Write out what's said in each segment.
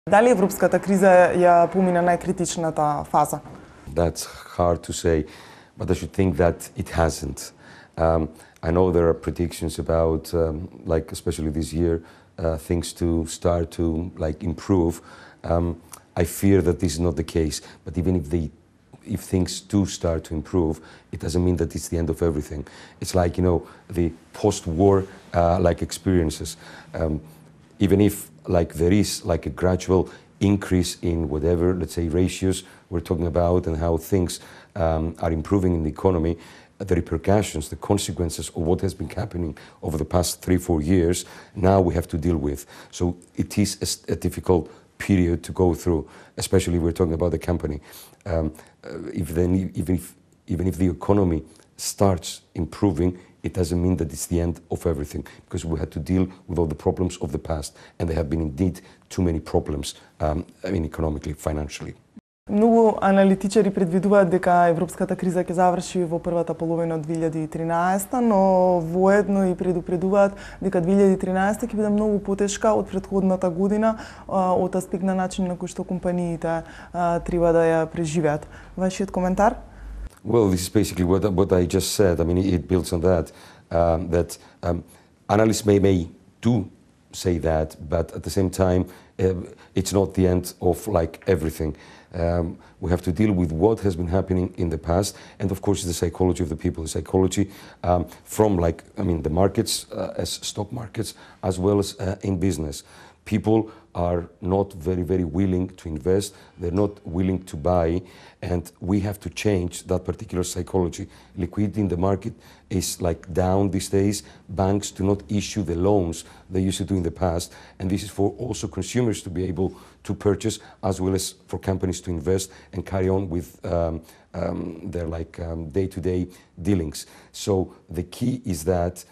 Дали европската криза ја помина најкритичната фаза? That's hard to say, but I should think that it hasn't. I know there are predictions about, like especially this year, things to start to like improve. I fear that this is not the case, but even if things do start to improve, it doesn't mean that it's the end of everything. It's like, you know, the post-war like experiences. Even if like there is like a gradual increase in whatever, let's say, ratios we're talking about and how things are improving in the economy, the repercussions, the consequences of what has been happening over the past 3-4 years, now we have to deal with. So it is a difficult period to go through, especially if we're talking about the company. Even if the economy starts improving, it doesn't mean that it's the end of everything, because we had to deal with all the problems of the past, and there have been indeed too many problems, economically, financially. Многу аналитичари предвидуваат дека европската криза ќе заврши во првата половина од 2013, но воедно и предупредуваат дека 2013 ќе биде многу потешка од претходната година од аспект на начин на кој што компаниите треба да ја преживеат. Вашиот коментар? Well, this is basically what I just said. I mean, it builds on that. Analysts may do say that, but at the same time, it's not the end of like everything. We have to deal with what has been happening in the past, and of course the psychology of the people, the psychology from like, the markets, as stock markets, as well as in business. People are not very willing to invest, they're not willing to buy, and we have to change that particular psychology. Liquidity in the market is like down these days. Banks do not issue the loans they used to do in the past, and this is for also consumers to be able to purchase, as well as for companies to invest and carry on with their like day-to-day dealings. So the key is that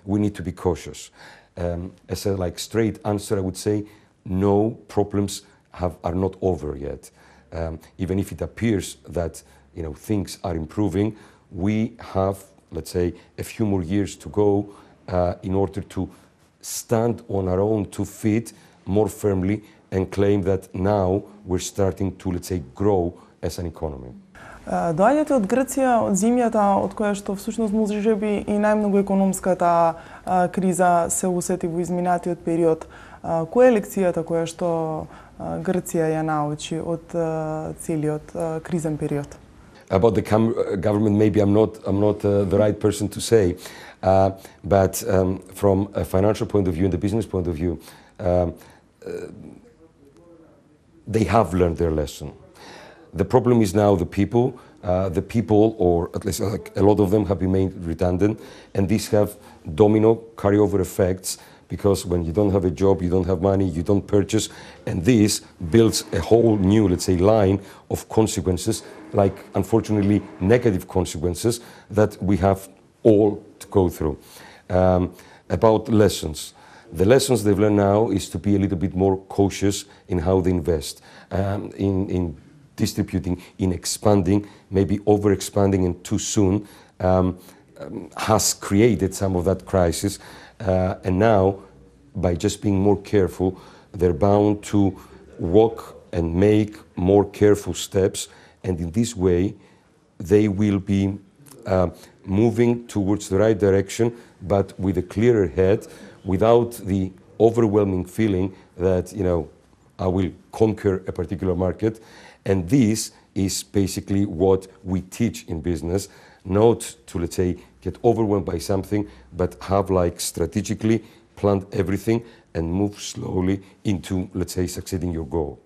we need to be cautious. As a like straight answer, I would say no, problems are not over yet. Even if it appears that things are improving, we have, let's say, a few more years to go in order to stand on our own 2 feet more firmly and claim that now we're starting to, let's say, grow as an economy. Доаѓате од Грција, од земјата од која што всушност можеби и најмногу економската криза се усети во изминатиот период. Која е лекцијата која што Грција ја научи од целиот кризен период? About the government, maybe I'm not the right person to say, but from a financial point of view and the business point of view, they have learned their lesson. The problem is now the people, or at least like a lot of them have been made redundant, and these have domino carryover effects, because when you don't have a job, you don't have money, you don't purchase, and this builds a whole new, let's say, line of consequences, like unfortunately negative consequences that we have all to go through. About lessons. The lessons they've learned now is to be a little bit more cautious in how they invest, in distributing, in expanding, maybe over-expanding and too soon, has created some of that crisis. And now, by just being more careful, they're bound to walk and make more careful steps, and in this way, they will be moving towards the right direction, but with a clearer head, without the overwhelming feeling that, I will conquer a particular market. And this is basically what we teach in business, not to, let's say, get overwhelmed by something, but have like strategically planned everything and move slowly into, let's say, succeeding your goal.